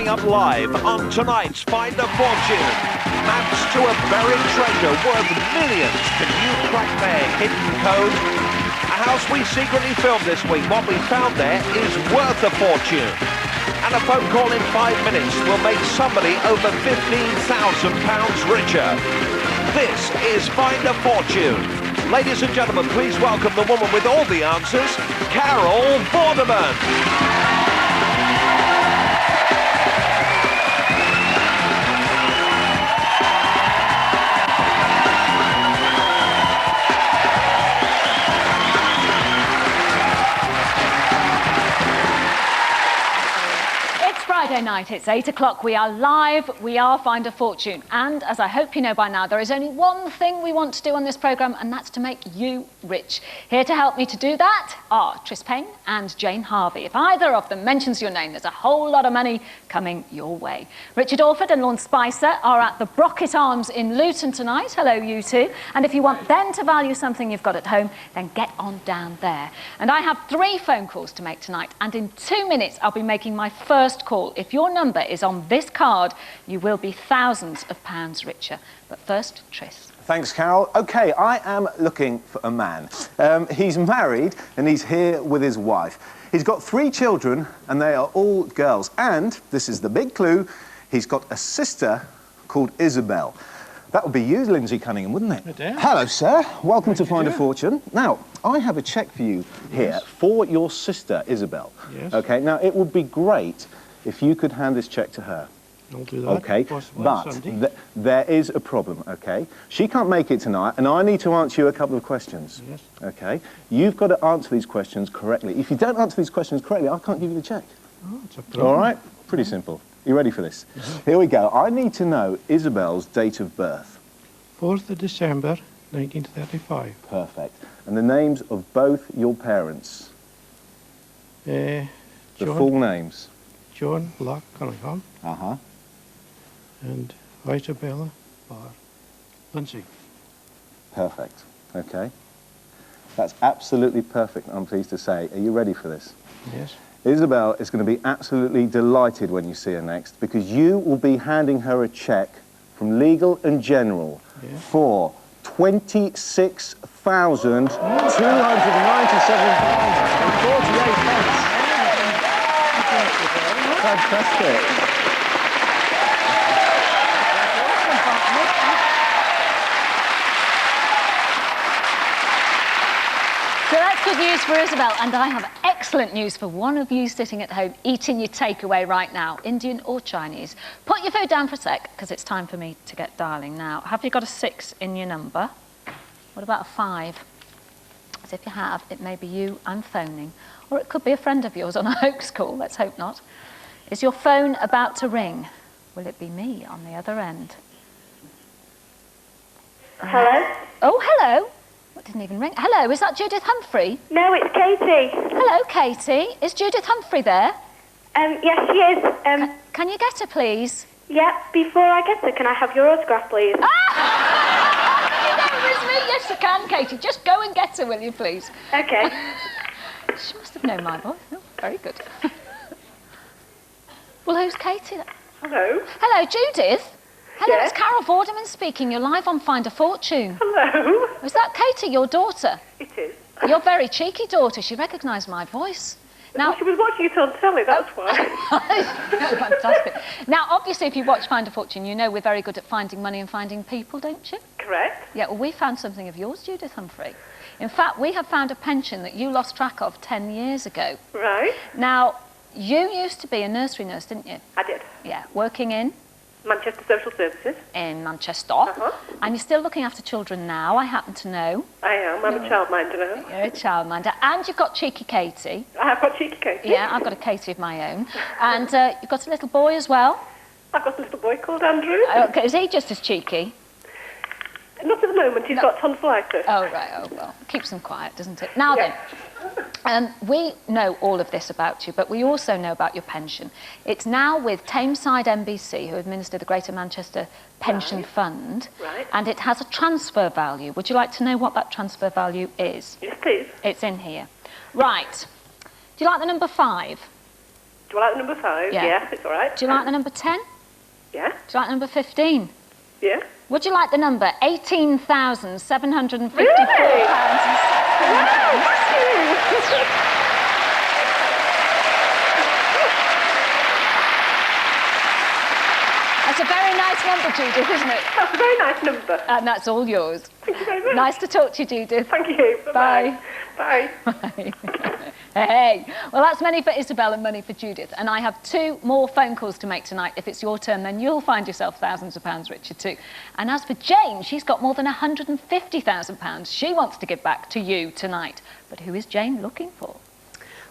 coming up live on tonight's Find a Fortune. Maps to a buried treasure worth millions. Can you crack their hidden code? A house we secretly filmed this week. What we found there is worth a fortune. And a phone call in 5 minutes will make somebody over £15,000 richer. This is Find a Fortune. Ladies and gentlemen, please welcome the woman with all the answers, Carol Vorderman. Friday night, it's 8 o'clock, we are live, we are Find a Fortune, and as I hope you know by now, there is only one thing we want to do on this programme, and that's to make you rich. Here to help me to do that are Tris Payne and Jane Harvey. If either of them mentions your name, there's a whole lot of money coming your way. Richard Orford and Lorne Spicer are at the Brocket Arms in Luton tonight. Hello, you two. And if you want them to value something you've got at home, then get on down there. And I have 3 phone calls to make tonight, and in 2 minutes I'll be making my first call. If your number is on this card, you will be thousands of pounds richer. But first, Tris. Thanks, Carol. OK, I am looking for a man. He's married and he's here with his wife. He's got 3 children and they are all girls. And, this is the big clue, he's got a sister called Isabel. That would be you, Lindsay Cunningham, wouldn't it? It is. Hello, sir. Welcome to Find a Fortune. Now, I have a cheque for you here for your sister, Isabel. Yes. OK, now, it would be great if you could hand this cheque to her. I'll do that. OK, but there is a problem, OK? She can't make it tonight, and I need to answer you a couple of questions. Yes. OK? You've got to answer these questions correctly. If you don't answer these questions correctly, I can't give you the cheque. Oh, it's a problem. All right? Pretty simple. You ready for this? Here we go. I need to know Isabel's date of birth. 4th of December, 1935. Perfect. And the names of both your parents. The full names. John Black Cunningham. Uh-huh. And Isabella Barr Lindsay. Perfect. OK. That's absolutely perfect, I'm pleased to say. Are you ready for this? Yes. Isabel is going to be absolutely delighted when you see her next, because you will be handing her a cheque from Legal and General for £26,297.48. Fantastic. So that's good news for Isabel, and I have excellent news for one of you sitting at home eating your takeaway right now, Indian or Chinese. Put your food down for a sec, because it's time for me to get dialing now. Have you got a 6 in your number? What about a 5? As if you have, it may be you I'm phoning, or it could be a friend of yours on a hoax call. Let's hope not. Is your phone about to ring? Will it be me on the other end? Hello? Oh, hello. What didn't even ring? Hello, is that Judith Humphrey? No, it's Katie. Hello, Katie. Is Judith Humphrey there? Yes, she is. Can you get her, please? Yeah, before I get her, can I have your autograph, please? Ah! You know it was me. Yes, I can, Katie. Just go and get her, will you, please? OK. She must have known my voice. Oh, very good. Well, who's Katie? Hello. Hello, Judith. Hello, Yes? it's Carol Vorderman speaking. You're live on Find a Fortune. Hello. Is that Katie, your daughter? It is. Your very cheeky daughter. She recognised my voice. Now, Well, she was watching it on telly, that's why. fantastic. Now, obviously, if you watch Find a Fortune, you know we're very good at finding money and finding people, don't you? Correct. Yeah, well, we found something of yours, Judith Humphrey. In fact, we have found a pension that you lost track of 10 years ago. Right. Now, you used to be a nursery nurse, didn't you? I did. Yeah, working in Manchester Social Services. Manchester. Uh-huh. And you're still looking after children now, I happen to know. I am. I'm a childminder now. You're a childminder. And you've got cheeky Katie. I have got cheeky Katie. Yeah, I've got a Katie of my own. And you've got a little boy as well. I've got a little boy called Andrew. Okay, is he just as cheeky? Not at the moment, he's got tonsillitis. Oh, right, oh, well, keeps them quiet, doesn't it? Now then, we know all of this about you, but we also know about your pension. It's now with Tameside NBC, who administer the Greater Manchester Pension Fund, and it has a transfer value. Would you like to know what that transfer value is? Yes, please. It's in here. Right. Do you like the number 5? Do Do I like the number 5? Yeah. Yeah, it's all right. Do you like the number 10? Yeah. Do you like number 15? Yeah. Would you like the number 18,754 Really? pounds? Wow, thank you. That's a very nice number, Judith, isn't it? That's a very nice number. And that's all yours. Thank you very much. Nice to talk to you, Judith. Thank you. Bye. Bye. Bye. Hey, well, that's money for Isabel and money for Judith. And I have 2 more phone calls to make tonight. If it's your turn, then you'll find yourself thousands of pounds richer too. And as for Jane, she's got more than £150,000 she wants to give back to you tonight. But who is Jane looking for?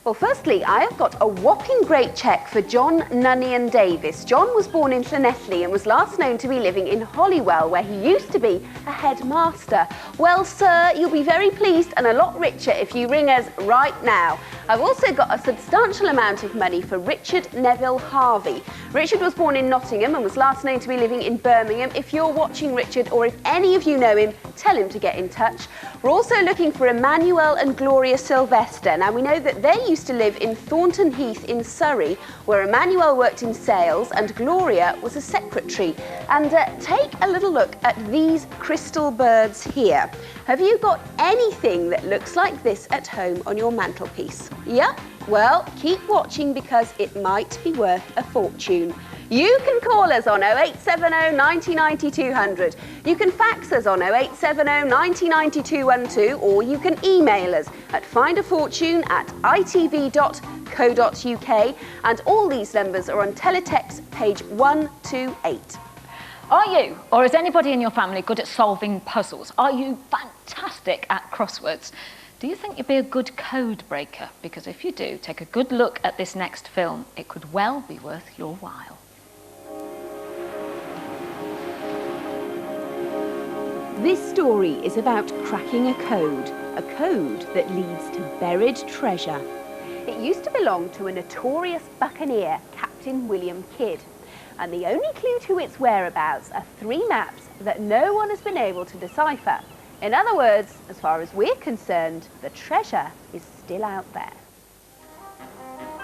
Well, firstly, I have got a whopping great cheque for John Nunnian Davis. John was born in Llanelli and was last known to be living in Holywell, where he used to be a headmaster. Well, sir, you'll be very pleased and a lot richer if you ring us right now. I've also got a substantial amount of money for Richard Neville Harvey. Richard was born in Nottingham and was last known to be living in Birmingham. If you're watching Richard, or if any of you know him, tell him to get in touch. We're also looking for Emmanuel and Gloria Sylvester. Now, we know that they used to live in Thornton Heath in Surrey, where Emmanuel worked in sales and Gloria was a secretary. And take a little look at these crystal birds here. Have you got anything that looks like this at home on your mantelpiece? Yeah? Well, keep watching because it might be worth a fortune. You can call us on 0870 90 90 200. You can fax us on 0870 90 90 212, or you can email us at findafortune@itv.co.uk, and all these numbers are on teletext page 128. Are you, or is anybody in your family good at solving puzzles? Are you fantastic at crosswords? Do you think you'd be a good code breaker? Because if you do, take a good look at this next film. It could well be worth your while. This story is about cracking a code that leads to buried treasure. It used to belong to a notorious buccaneer, Captain William Kidd, and the only clue to its whereabouts are 3 maps that no one has been able to decipher. In other words, as far as we're concerned, the treasure is still out there.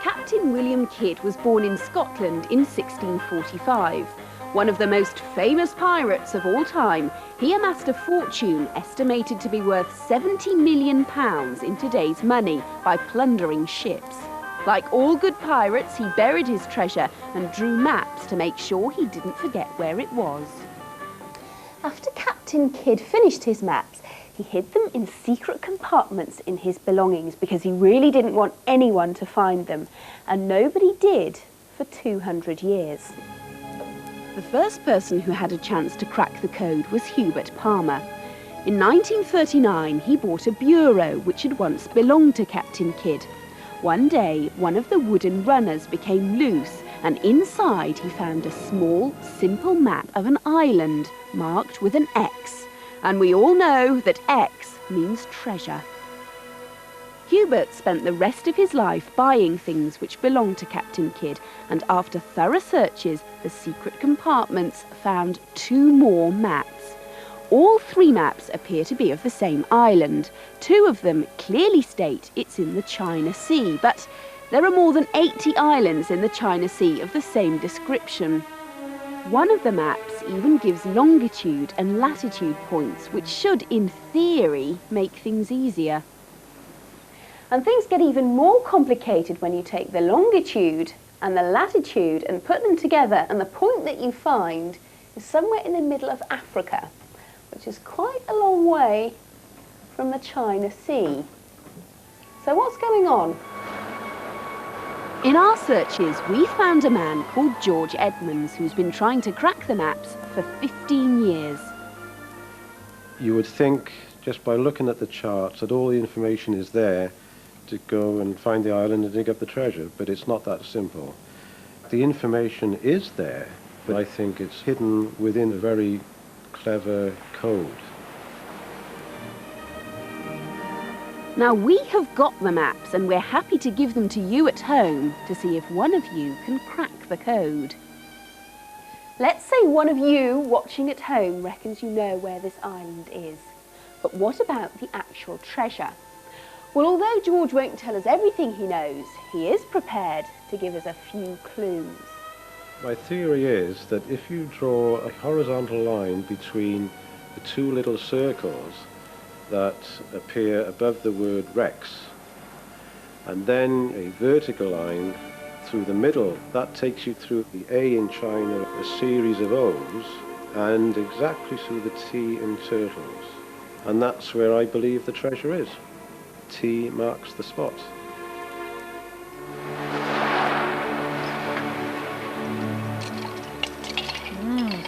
Captain William Kidd was born in Scotland in 1645. One of the most famous pirates of all time, he amassed a fortune estimated to be worth £70 million in today's money by plundering ships. Like all good pirates, he buried his treasure and drew maps to make sure he didn't forget where it was. After Captain Kidd finished his maps, he hid them in secret compartments in his belongings because he really didn't want anyone to find them, and nobody did for 200 years. The first person who had a chance to crack the code was Hubert Palmer. In 1939, he bought a bureau which had once belonged to Captain Kidd. One day, one of the wooden runners became loose, and inside he found a small, simple map of an island marked with an X. And we all know that X means treasure. Hubert spent the rest of his life buying things which belonged to Captain Kidd, and after thorough searches, the secret compartments found 2 more maps. All 3 maps appear to be of the same island. 2 of them clearly state it's in the China Sea, but there are more than 80 islands in the China Sea of the same description. One of the maps even gives longitude and latitude points, which should, in theory, make things easier. And things get even more complicated when you take the longitude and the latitude and put them together, and the point that you find is somewhere in the middle of Africa, which is quite a long way from the China Sea. So what's going on? In our searches, we found a man called George Edmonds who's been trying to crack the maps for 15 years. You would think, just by looking at the charts, that all the information is there to go and find the island and dig up the treasure, but it's not that simple. The information is there, but I think it's hidden within a very clever code. Now, we have got the maps, and we're happy to give them to you at home to see if one of you can crack the code. Let's say one of you watching at home reckons you know where this island is. But what about the actual treasure? Well, although George won't tell us everything he knows, he is prepared to give us a few clues. My theory is that if you draw a horizontal line between the two little circles that appear above the word Rex, and then a vertical line through the middle, that takes you through the A in China, a series of O's, and exactly through the T in Turtles. And that's where I believe the treasure is. T marks the spot.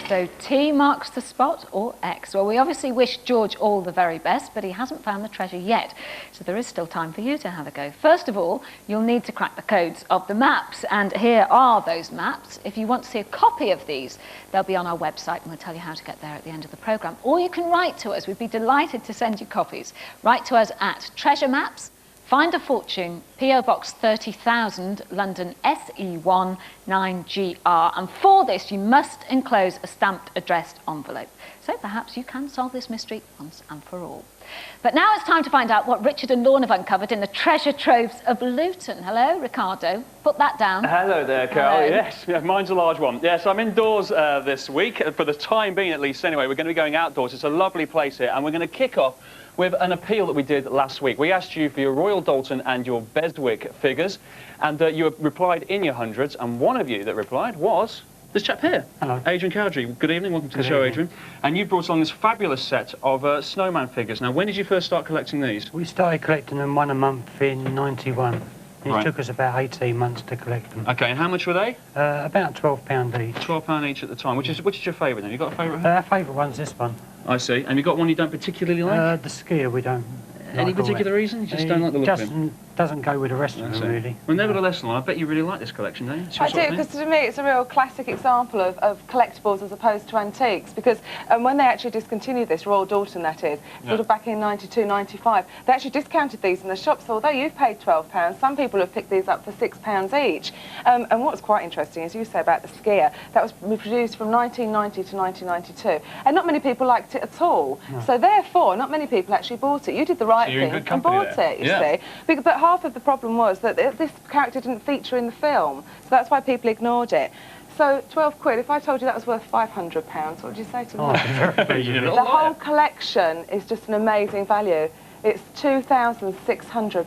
So T marks the spot, or X? Well, we obviously wish George all the very best, but he hasn't found the treasure yet. So there is still time for you to have a go. First of all, you'll need to crack the codes of the maps, and here are those maps. If you want to see a copy of these, they'll be on our website, and we'll tell you how to get there at the end of the programme. Or you can write to us. We'd be delighted to send you copies. Write to us at Treasure Maps, Find a Fortune, P.O. Box 30,000, London SE1 9GR. And for this, you must enclose a stamped addressed envelope. So perhaps you can solve this mystery once and for all. But now it's time to find out what Richard and Lorne have uncovered in the treasure troves of Luton. Hello, Ricardo. Put that down. Hello there, Carol. Hello. Yes, yeah, mine's a large one. Yes, I'm indoors this week, for the time being at least. Anyway, we're going to be going outdoors. It's a lovely place here, and we're going to kick off with an appeal that we did last week. We asked you for your Royal Dalton and your Beswick figures, and you replied in your hundreds, and one of you that replied was this chap here. Hello. Adrian Cowdery. Good evening, welcome to the show, Adrian. And you brought along this fabulous set of snowman figures. Now, when did you first start collecting these? We started collecting them one a month in '91. Right. It took us about 18 months to collect them. Okay, and how much were they? About £12 each. £12 each at the time. Which is your favourite then? You got a favourite? Our favourite one's this one. I see. And you got one you don't particularly like? The skier we don't. Any particular reason? You just don't like the look of him? Doesn't go with the rest of them, really. Well, nevertheless, Lorne, I bet you really like this collection, don't you? I do, because to me it's a real classic example of collectibles as opposed to antiques, because when they actually discontinued this, Royal Dalton that is, sort of back in 92, 95, they actually discounted these in the shops, so although you've paid £12, some people have picked these up for £6 each. And what's quite interesting, as you say about the skier, that was produced from 1990 to 1992, and not many people liked it at all. No. So therefore, not many people actually bought it. You did the right thing and bought it, you see. But half of the problem was that this character didn't feature in the film, so that's why people ignored it. So 12 quid, if I told you that was worth £500, what would you say to me? The whole collection is just an amazing value. It's £2,600.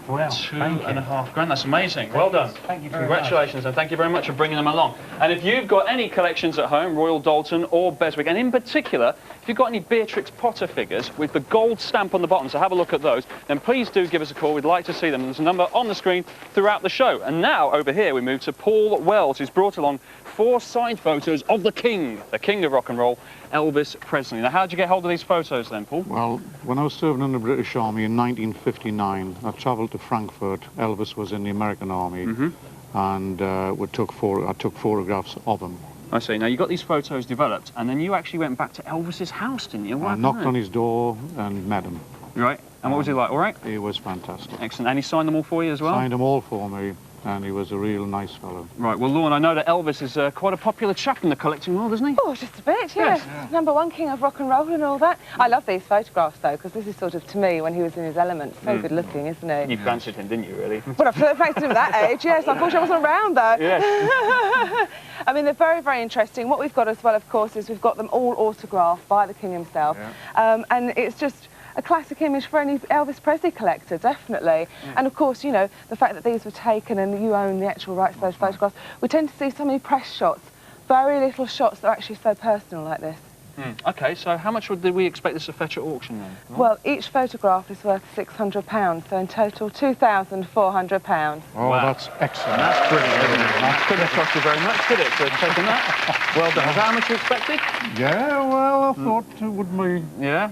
Wow, £2.5 grand, that's amazing. Well done. Thank you very Congratulations, and thank you very much for bringing them along. And if you've got any collections at home, Royal Dalton or Beswick, and in particular, if you've got any Beatrix Potter figures with the gold stamp on the bottom, so have a look at those, then please do give us a call. We'd like to see them. There's a number on the screen throughout the show. And now, over here, we move to Paul Wells, who's brought along 4 signed photos of the king of rock and roll, Elvis Presley. Now, how did you get hold of these photos then, Paul? Well, when I was serving in the British Army in 1959, I travelled to Frankfurt. Elvis was in the American Army, and I took photographs of him. I see. Now, you got these photos developed, and then you actually went back to Elvis's house, didn't you? I knocked on his door and met him. Right. And what was he like? All right? He was fantastic. Excellent. And he signed them all for you as well? Signed them all for me. And he was a real nice fellow. Right, well, Lorne, I know that Elvis is quite a popular chap in the collecting world, isn't he? Oh, just a bit, yes. #1 king of rock and roll and all that. I love these photographs, though, because this is sort of, to me, when he was in his element. So good looking, isn't he? You fancied him, didn't you, really? Well, I fancied him at that age, yes. Unfortunately, I wasn't around, though. Yes. I mean, they're very, very interesting. What we've got as well, of course, is we've got them all autographed by the king himself. Yeah. And it's just a classic image for any Elvis Presley collector, definitely. And of course, you know, the fact that these were taken and you own the actual rights to those photographs, we tend to see so many press shots, very little shots that are actually so personal like this. OK, so how much did we expect this to fetch at auction then? Well, each photograph is worth £600, so in total £2,400. Oh, wow. That's excellent. That's brilliant, isn't it? That couldn't have cost you very much, could it, to have taken that? Well done. Is that how much you expected? Yeah, well, I thought it would be,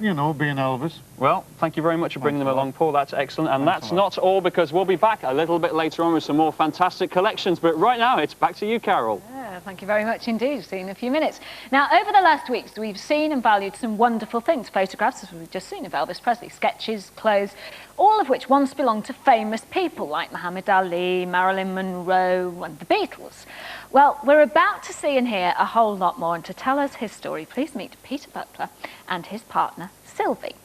you know, being Elvis. Well, thank you very much for bringing them along, Paul. That's excellent. And that's not all, because we'll be back a little bit later on with some more fantastic collections. But right now, it's back to you, Carol. Thank you very much indeed. See you in a few minutes. Now, over the last weeks, we've seen and valued some wonderful things. Photographs, as we've just seen, of Elvis Presley, sketches, clothes, all of which once belonged to famous people like Muhammad Ali, Marilyn Monroe and the Beatles. Well, we're about to see and hear a whole lot more, and to tell us his story, please meet Peter Butler and his partner, Sylvie.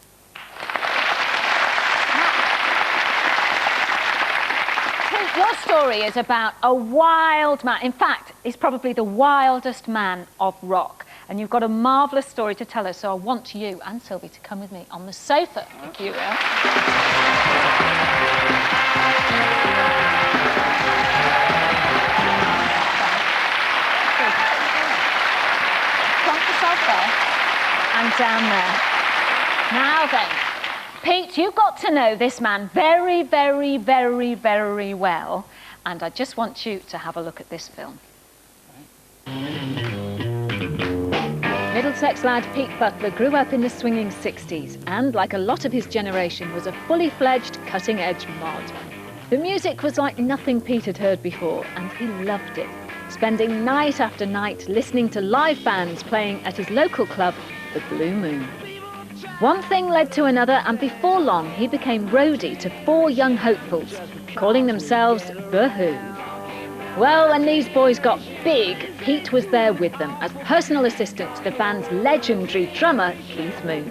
Your story is about a wild man. In fact, he's probably the wildest man of rock. And you've got a marvellous story to tell us, so I want you and Sylvie to come with me on the sofa, if you will. Plonk yourself there and down there. Now then, Pete, you've got to know this man very, very, very, very well, and I just want you to have a look at this film. Middlesex lad Pete Butler grew up in the swinging 60s and, like a lot of his generation, was a fully fledged cutting-edge mod. The music was like nothing Pete had heard before, and he loved it, spending night after night listening to live bands playing at his local club, the Blue Moon. One thing led to another, and before long he became roadie to 4 young hopefuls, calling themselves The Who. Well, when these boys got big, Pete was there with them as personal assistant to the band's legendary drummer, Keith Moon.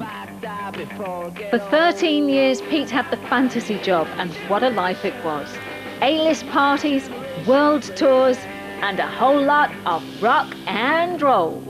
For 13 years, Pete had the fantasy job, and what a life it was. A-list parties, world tours, and a whole lot of rock and roll.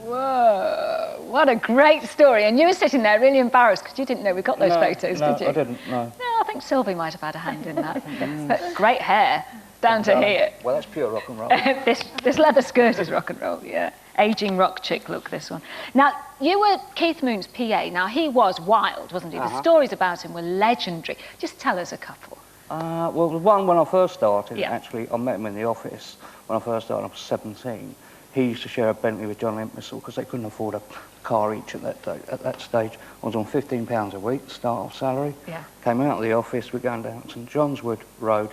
Whoa, what a great story. And you were sitting there really embarrassed because you didn't know we got those photos, did you? No, I didn't, no. No, I think Sylvie might have had a hand in that. But great hair. Down to here. Well, that's pure rock and roll. this leather skirt is rock and roll, yeah. Ageing rock chick look, this one. Now, you were Keith Moon's PA. Now, he was wild, wasn't he? The stories about him were legendary. Just tell us a couple. Well, the one when I first started, actually, I met him in the office. When I first started, I was 17. He used to share a Bentley with John Entwistle because they couldn't afford a car each at that stage. I was on £15 a week, start-off salary. Yeah. Came out of the office, we're going down St John's Wood Road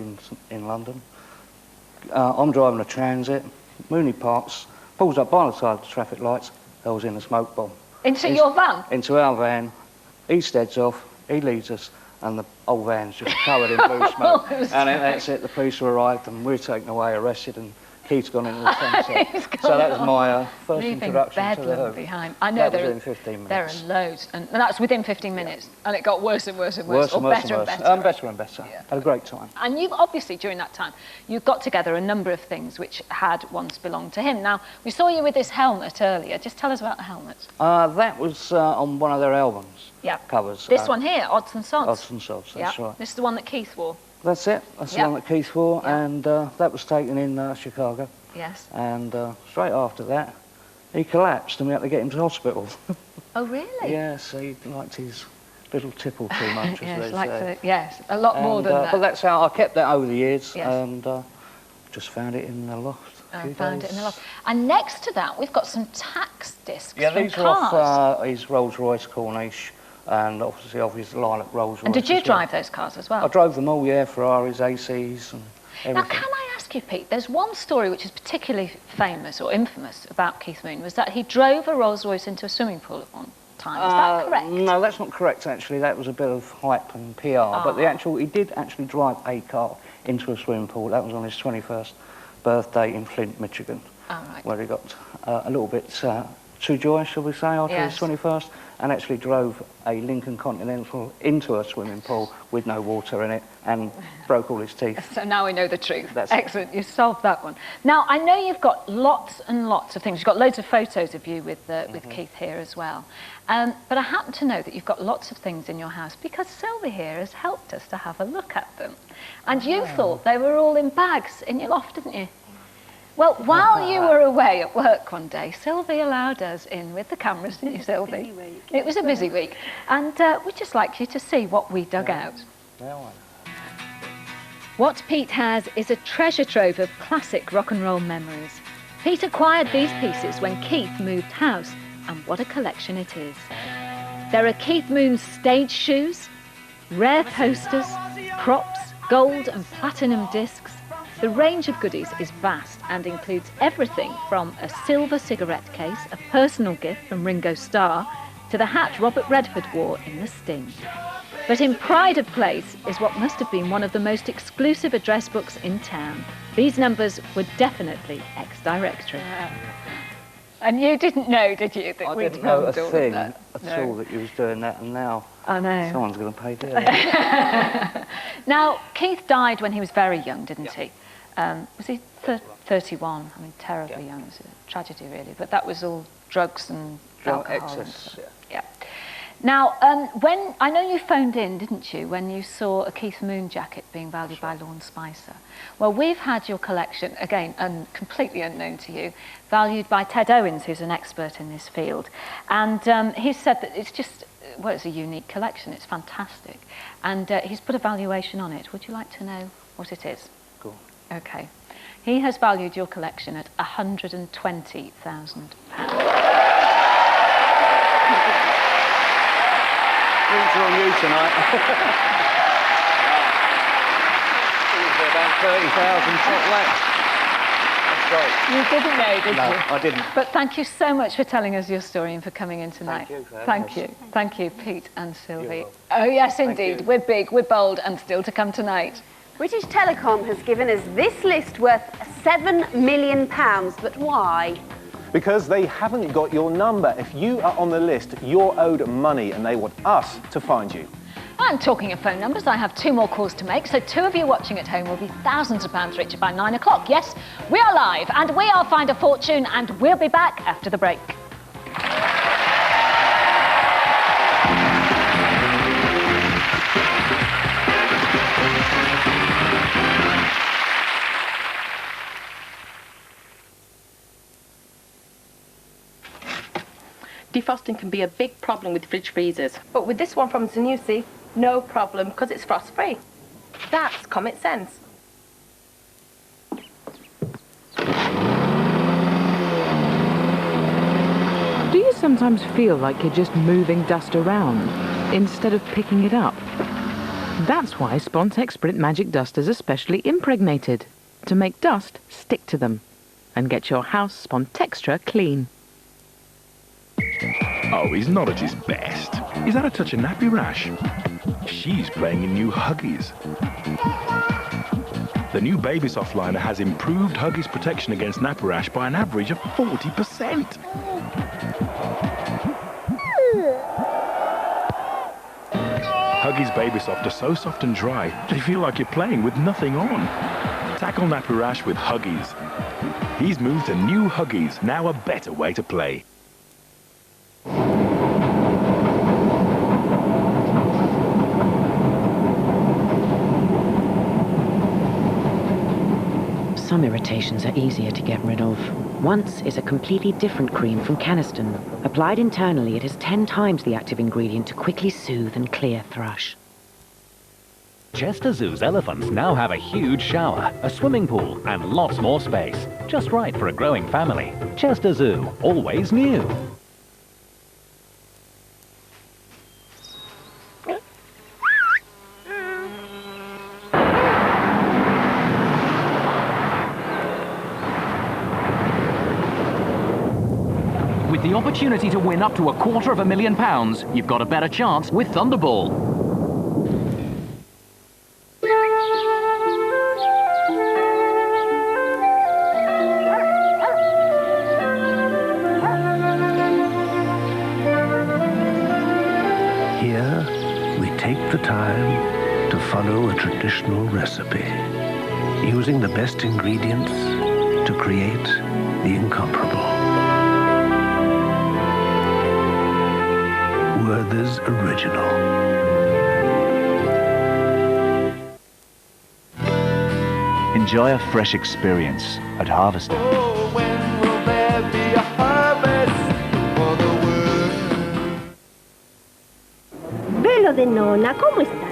in London. I'm driving a transit, Mooney parks, pulls up by the side of the traffic lights, goes in a smoke bomb. Into your van? Into our van. He steads off, he leads us, and the whole van's just covered in blue smoke. And that's it, the police arrived and we're taken away, arrested, and Keith's gone into the sunset. So that was my first introduction to the Who. Behind. I know that was within 15 minutes. There are loads, and that's within 15 minutes, and it got worse and worse and worse, or better and better. Better and better. Yeah. Had a great time. And you've obviously, during that time, you got together a number of things which had once belonged to him. Now, we saw you with this helmet earlier. Just tell us about the helmet. That was on one of their albums. Yeah. Covers. This one here, Odds and Sods. Odds and Sods, that's right. This is the one that Keith wore. That's it. That's the one that Keith wore, and that was taken in Chicago. Yes. And straight after that, he collapsed and we had to get him to hospital. Oh, really? Yes, he liked his little tipple too much, as they say. Yes, a lot more than that. But that's how I kept that over the years, and just found it in the loft. Found it in the loft. And next to that, we've got some tax discs from these are off his Rolls-Royce Corniche, and obviously off his Lilac Rolls-Royce. And did you drive those cars as well? I drove them all, yeah, Ferraris, ACs, and everything. Now, can I ask you, Pete, there's one story which is particularly famous or infamous about Keith Moon, was that he drove a Rolls-Royce into a swimming pool at one time. Is that correct? No, that's not correct, actually. That was a bit of hype and PR. But he did actually drive a car into a swimming pool. That was on his 21st birthday in Flint, Michigan, where he got a little bit too joyous, shall we say, after his 21st, and actually drove a Lincoln Continental into a swimming pool with no water in it and broke all his teeth. So now we know the truth. That's excellent. You solved that one. Now, I know you've got lots and lots of things. You've got loads of photos of you with Keith here as well. But I happen to know that you've got lots of things in your house because Sylvie here has helped us to have a look at them. And you thought they were all in bags in your loft, didn't you? Well, while you were away at work one day, Sylvie allowed us in with the cameras, didn't you, Sylvie? It was a busy week. And we'd just like you to see what we dug out. What Pete has is a treasure trove of classic rock and roll memories. Pete acquired these pieces when Keith moved house, and what a collection it is. There are Keith Moon's stage shoes, rare posters, props, gold and platinum discs. The range of goodies is vast and includes everything from a silver cigarette case, a personal gift from Ringo Starr, to the hat Robert Redford wore in The Sting. But in pride of place is what must have been one of the most exclusive address books in town. These numbers were definitely ex-directory. And you didn't know, did you, that we'd didn't know a filmed all of thing that? at all that you was doing that, and now I know. someone's going to pay dearly. Now, Keith died when he was very young, didn't he? Was he 31? I mean, terribly young. It was a tragedy, really. But that was all drugs and alcohol. Excess. Yeah. Now, when I know you phoned in, didn't you, when you saw a Keith Moon jacket being valued by Lorne Spicer? Well, we've had your collection, again, completely unknown to you, valued by Ted Owens, who's an expert in this field. And he said that it's just, well, it's a unique collection. It's fantastic. And he's put a valuation on it. Would you like to know what it is? Cool. Okay. He has valued your collection at £120,000. Drinks are on you tonight. About 30,000 top left. That's great. You didn't know, did you? No, I didn't. But thank you so much for telling us your story and for coming in tonight. Thank you for Thank having you. us. Thank you, Pete and Sylvie. welcome. Oh, yes, Thank indeed. you. We're big, we're bold, and still to come tonight. British Telecom has given us this list worth £7 million, but why? Because they haven't got your number. If you are on the list, you're owed money and they want us to find you. And talking of phone numbers, I have 2 more calls to make, so 2 of you watching at home will be thousands of pounds richer by 9 o'clock. Yes, we are live, and we are Find a Fortune, and we'll be back after the break. Defrosting can be a big problem with fridge freezers. But with this one from Zanussi, no problem, because it's frost-free. That's common sense. Do you sometimes feel like you're just moving dust around instead of picking it up? That's why Spontex Sprint Magic Dusters are specially impregnated to make dust stick to them and get your house Spontextra clean. Oh, he's not at his best. He's had a touch of nappy rash. She's playing in new Huggies. The new Baby Soft liner has improved Huggies protection against nappy rash by an average of 40%. Huggies Baby Soft are so soft and dry, they feel like you're playing with nothing on. Tackle nappy rash with Huggies. He's moved to new Huggies, now a better way to play. Some irritations are easier to get rid of. Once is a completely different cream from Caniston. Applied internally, it has 10 times the active ingredient to quickly soothe and clear thrush. Chester Zoo's elephants now have a huge shower, a swimming pool, and lots more space. Just right for a growing family. Chester Zoo, always new. With the opportunity to win up to £250,000, you've got a better chance with Thunderball. Here, we take the time to follow a traditional recipe, using the best ingredients to create the incomparable. Werther's Original. Enjoy a fresh experience at Harvester. Oh, when will there be a harvest for the world? Velo de nona, ¿cómo están?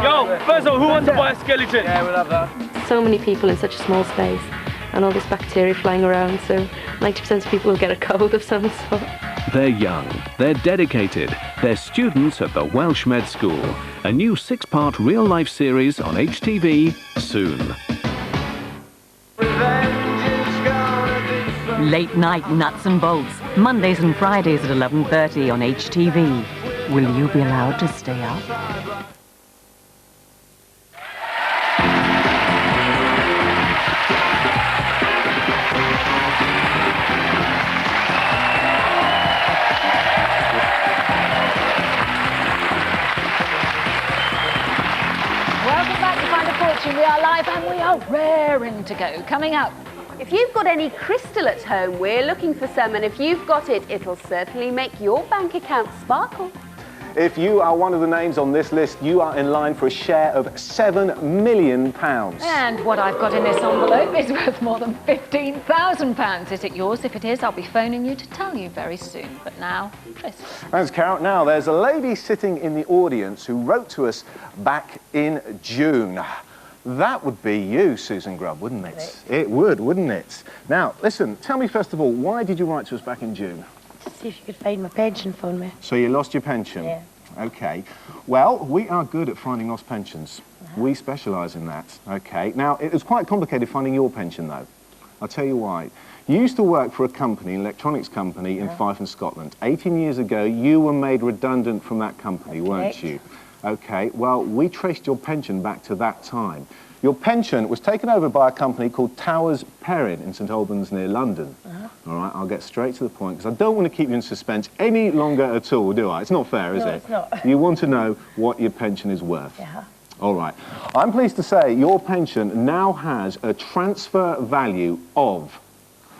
Yo, first of all, who wants to buy a skeleton? Yeah, we'll have that. So many people in such a small space, and all this bacteria flying around, so 90% of people will get a cold of some sort. They're young, they're dedicated, they're students at the Welsh Med School. A new 6-part real-life series on HTV soon. Late night nuts and bolts, Mondays and Fridays at 11:30 on HTV. Will you be allowed to stay up? Welcome back to Find a Fortune. We are live and we are raring to go. Coming up. If you've got any crystal at home, we're looking for some, and if you've got it, it'll certainly make your bank account sparkle. If you are one of the names on this list, you are in line for a share of £7 million. And what I've got in this envelope is worth more than £15,000. Is it yours? If it is, I'll be phoning you to tell you very soon. But now, Chris. Thanks, Carol. Now, there's a lady sitting in the audience who wrote to us back in June. That would be you, Susan Grubb, wouldn't it? It would, wouldn't it? Now, listen, tell me first of all, why did you write to us back in June? To see if you could find my pension for me. So you lost your pension? Yeah. OK. Well, we are good at finding lost pensions. We specialise in that. OK. Now, it was quite complicated finding your pension, though. I'll tell you why. You used to work for a company, an electronics company in Fife in Scotland. 18 years ago, you were made redundant from that company, weren't you? OK, well, we traced your pension back to that time. Your pension was taken over by a company called Towers Perrin in St Albans near London. All right, I'll get straight to the point, because I don't want to keep you in suspense any longer at all, do I? It's not fair, is it? No, it's not. You want to know what your pension is worth. All right. I'm pleased to say your pension now has a transfer value of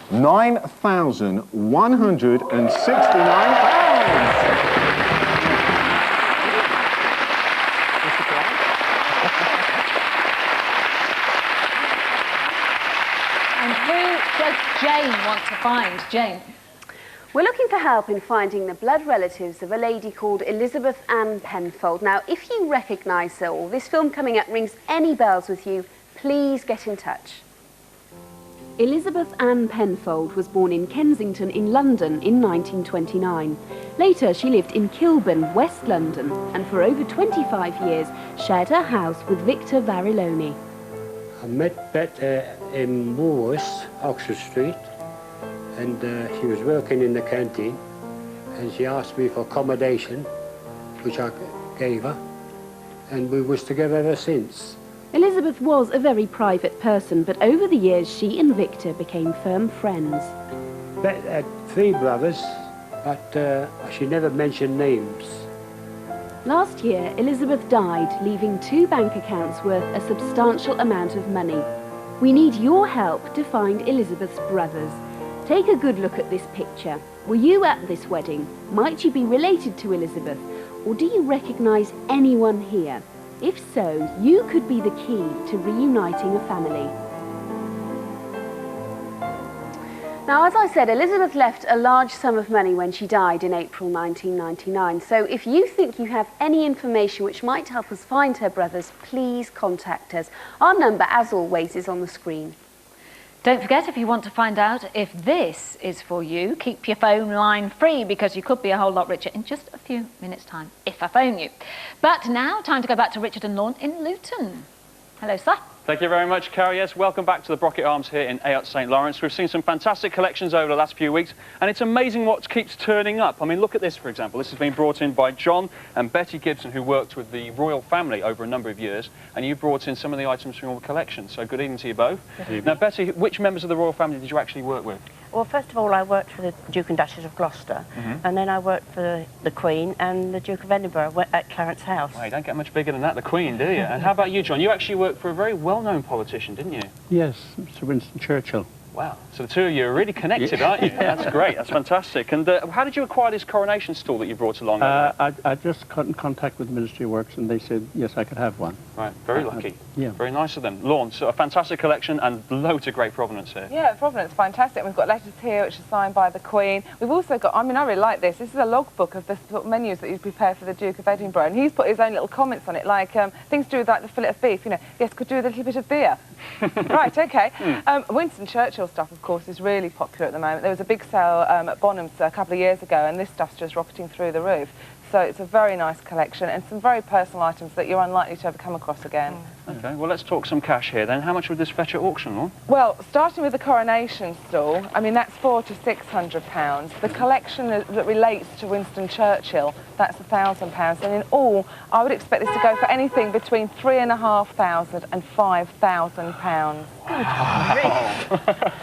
£9,169. Jane want to find? Jane? We're looking for help in finding the blood relatives of a lady called Elizabeth Ann Penfold. Now, if you recognise her or this film coming up rings any bells with you, please get in touch. Elizabeth Ann Penfold was born in Kensington in London in 1929. Later, she lived in Kilburn, West London, and for over 25 years shared her house with Victor Variloni. I met Bet in Woolworths, Oxford Street, and she was working in the canteen, and she asked me for accommodation, which I gave her, and we was together ever since. Elizabeth was a very private person, but over the years she and Victor became firm friends. Bet had 3 brothers, but she never mentioned names. Last year, Elizabeth died, leaving 2 bank accounts worth a substantial amount of money. We need your help to find Elizabeth's brothers. Take a good look at this picture. Were you at this wedding? Might you be related to Elizabeth? Or do you recognise anyone here? If so, you could be the key to reuniting a family. Now, as I said, Elizabeth left a large sum of money when she died in April 1999. So if you think you have any information which might help us find her brothers, please contact us. Our number, as always, is on the screen. Don't forget, if you want to find out if this is for you, keep your phone line free, because you could be a whole lot richer in just a few minutes' time if I phone you. But now, time to go back to Richard and Lorne in Luton. Hello, sir. Thank you very much, Carrie. Yes, welcome back to the Brocket Arms here in Ayotte St Lawrence. We've seen some fantastic collections over the last few weeks, and it's amazing what keeps turning up. I mean, look at this, for example. This has been brought in by John and Betty Gibson, who worked with the royal family over a number of years, and you brought in some of the items from your collection. So good evening to you both. Now, Betty, which members of the royal family did you actually work with? Well, first of all, I worked for the Duke and Duchess of Gloucester, and then I worked for the Queen and the Duke of Edinburgh at Clarence House. Well, you don't get much bigger than that, the Queen, do you? And how about you, John? You actually worked for a very well-known politician, didn't you? Yes, Sir Winston Churchill. Wow, so the two of you are really connected, aren't you? That's great, that's fantastic. And how did you acquire this coronation stool that you brought along? I just got in contact with the Ministry of Works and they said, yes, I could have one. Right, very lucky. Yeah. Very nice of them. Lorne, so a fantastic collection and loads of great provenance here. Yeah, provenance, fantastic. We've got letters here which are signed by the Queen. We've also got, I mean, I really like this. This is a logbook of the sort of menus that you prepare for the Duke of Edinburgh, and he's put his own little comments on it, like things to do with like the fillet of beef, you know, yes, could do with a little bit of beer. Right, OK. Winston Churchill natural stuff, of course, is really popular at the moment. There was a big sale at Bonham's a couple of years ago, and this stuff's just rocketing through the roof. So it's a very nice collection and some very personal items that you're unlikely to ever come across again. OK, well, let's talk some cash here then. How much would this fetch at auction, Lorne? Well, starting with the coronation stall, I mean, that's £400 to £600. The collection that relates to Winston Churchill, that's £1,000. And in all, I would expect this to go for anything between £3,500 and £5,000. Wow.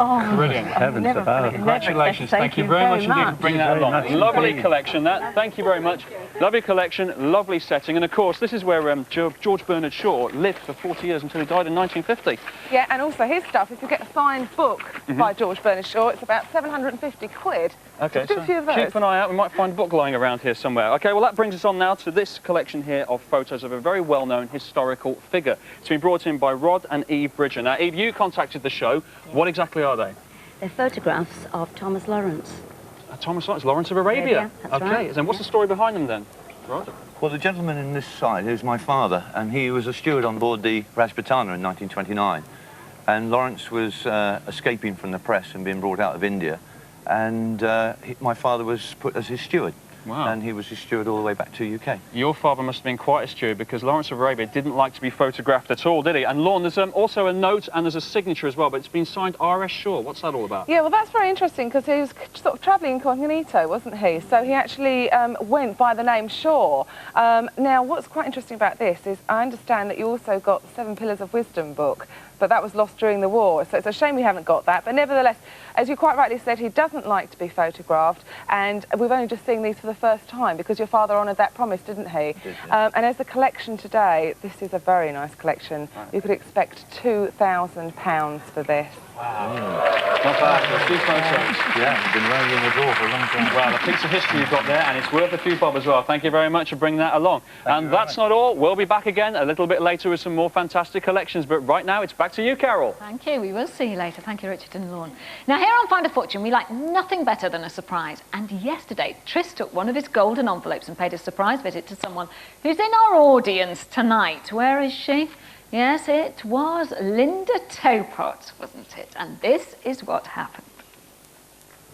Oh, brilliant. Heavens above. Congratulations. Thank you very much indeed for bringing that along. Lovely collection, that. Thank you very much. Lovely collection, lovely setting. And of course, this is where George Bernard Shaw lived for 40 years until he died in 1950. Yeah, and also his stuff, if you get a signed book by George Bernard Shaw, it's about 750 quid. OK, so keep an eye out. We might find a book lying around here somewhere. OK, well, that brings us on now to this collection here of photos of a very well-known historical figure. It's been brought in by Rod and Eve Bridger. Now, Eve, you contacted the show. What exactly are they? They're photographs of Thomas Lawrence. Thomas Lawrence, Lawrence of Arabia. That's OK, right. then what's the story behind them then? Rod? Well, the gentleman in this side is my father, and he was a steward on board the Rajputana in 1929. And Lawrence was escaping from the press and being brought out of India. And my father was put as his steward. Wow. And he was his steward all the way back to UK. Your father must have been quite a steward, because Lawrence of Arabia didn't like to be photographed at all, did he? And Lorne, there's also a note and there's a signature as well, but it's been signed R.S. Shaw. What's that all about? Yeah, well, that's very interesting, because he was sort of travelling incognito, wasn't he? So he actually went by the name Shaw. Now, what's quite interesting about this is I understand that you also got the 7 Pillars of Wisdom book, but that was lost during the war, so it's a shame we haven't got that. But nevertheless, as you quite rightly said, he doesn't like to be photographed, and we've only just seen these for the first time, because your father honoured that promise, didn't he? Did, yeah. And as a collection today, this is a very nice collection. Right. You could expect £2,000 for this. Wow. Not bad for a few photos. Yeah, been raining in the door for a long time. Well, a piece of history you've got there, and it's worth a few bob as well. Thank you very much for bringing that along. And that's not all. We'll be back again a little bit later with some more fantastic collections, but right now it's back to you, Carol. Thank you. We will see you later. Thank you, Richard and Lorne. Now, here on Find a Fortune, we like nothing better than a surprise. And yesterday, Tris took one of his golden envelopes and paid a surprise visit to someone who's in our audience tonight. Where is she? Yes, it was Linda Topot, wasn't it? And this is what happened.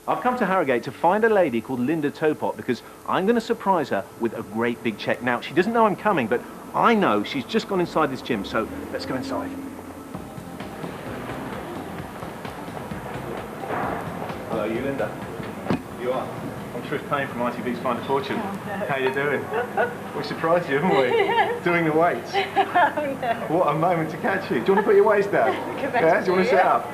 I've come to Harrogate to find a lady called Linda Topot because I'm going to surprise her with a great big cheque. Now, she doesn't know I'm coming, but I know she's just gone inside this gym, so let's go inside. Hello, you Linda? You are? I'm Trish Payne from ITV's Find a Fortune. Oh, no. How you doing? We surprised you, haven't we? Yes. Doing the weights. Oh, no. What a moment to catch you. Do you want to put your weights down? Yeah? Do you want to sit up?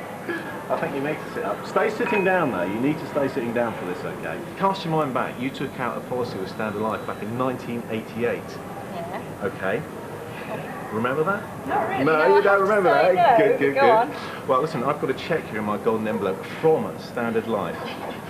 I think you need to sit up. Stay sitting down, though. You need to stay sitting down for this, OK? Cast your mind back. You took out a policy with Standard Life back in 1988. Yeah. OK? Remember that? Not really. No, you don't remember that? No. Good, good, Go good. on. Well, listen, I've got a cheque here in my golden envelope from Standard Life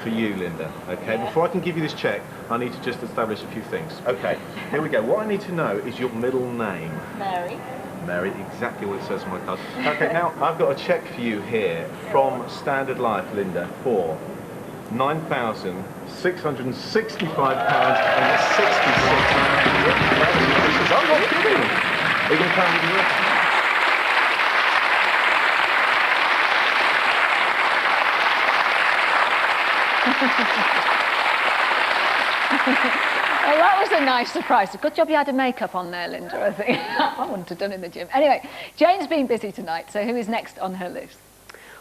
for you, Linda, OK? Yeah. Before I can give you this cheque, I need to just establish a few things. OK, here we go. What I need to know is your middle name. Mary. Mary, exactly what it says on my card. OK, now, I've got a cheque for you here from Standard Life, Linda, for £9,665.66. I'm not kidding. Are you going to come with me? Well, that was a nice surprise. Good job you had a makeup on there, Linda, I think. I wouldn't have done in the gym. Anyway, Jane's been busy tonight, so who is next on her list?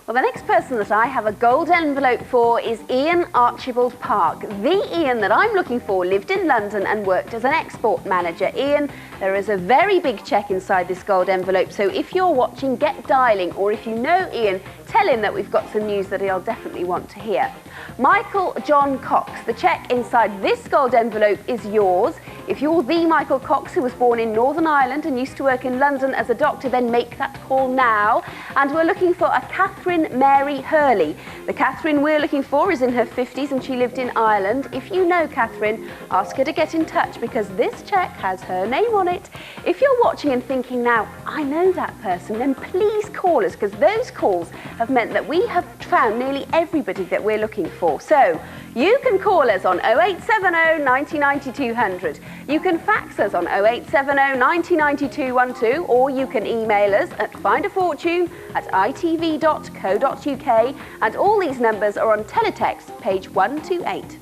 Well, the next person that I have a gold envelope for is Ian Archibald Park. The Ian that I'm looking for lived in London and worked as an export manager. Ian, there is a very big cheque inside this gold envelope, so if you're watching, get dialing, or if you know Ian, tell him that we've got some news that he'll definitely want to hear. Michael John Cox, the cheque inside this gold envelope is yours. If you're the Michael Cox who was born in Northern Ireland and used to work in London as a doctor, then make that call now. And we're looking for a Catherine Mary Hurley. The Catherine we're looking for is in her 50s and she lived in Ireland. If you know Catherine, ask her to get in touch because this cheque has her name on it. If you're watching and thinking now, I know that person, then please call us because those calls have meant that we have found nearly everybody that we're looking for. So you can call us on 0870 90 90 200. You can fax us on 0870 90 90 212, or you can email us at findafortune@itv.co.uk, and all these numbers are on teletext page 128.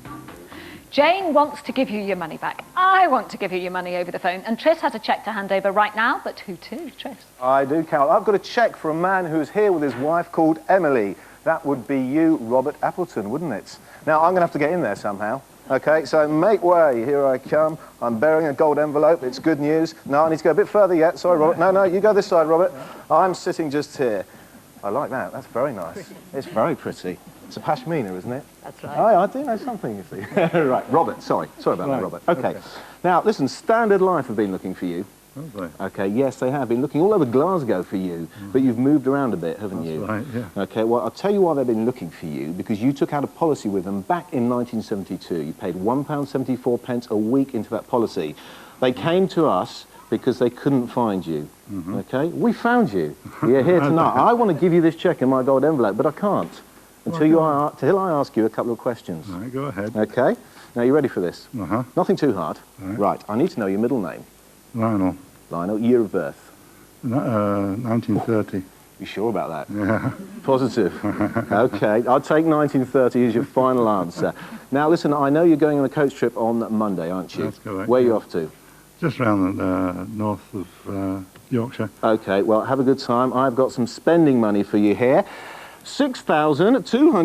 Jane wants to give you your money back. I want to give you your money over the phone. And Tris has a cheque to hand over right now, but who to, Tris? I do, Carol. I've got a cheque for a man who's here with his wife called Emily. That would be you, Robert Appleton, wouldn't it? Now, I'm going to have to get in there somehow. OK, so make way. Here I come. I'm bearing a gold envelope. It's good news. No, I need to go a bit further yet. Sorry, Robert. No, you go this side, Robert. I'm sitting just here. I like that. That's very nice. It's very pretty. It's a pashmina, isn't it? That's right. Oh, I do know something, you see. Right, Robert, sorry about that, Robert. OK. Now, listen, Standard Life have been looking for you. Have they? OK, yes, they have been looking all over Glasgow for you, but you've moved around a bit, haven't you? Right, yeah. OK, well, I'll tell you why they've been looking for you, because you took out a policy with them back in 1972. You paid £1.74 a week into that policy. They came to us because they couldn't find you. OK? We found you. You're here tonight. I want to give you this cheque in my gold envelope, but I can't. Until I ask you a couple of questions. All right, go ahead. OK? Now, you ready for this? Uh-huh. Nothing too hard. Right, I need to know your middle name. Lionel. Lionel, year of birth. 1930. You sure about that? Yeah. Positive. OK, I'll take 1930 as your final answer. Now, listen, I know you're going on a coach trip on Monday, aren't you? That's correct. Where are you off to? Just round the north of Yorkshire. OK, well, have a good time. I've got some spending money for you here. £6,267.44.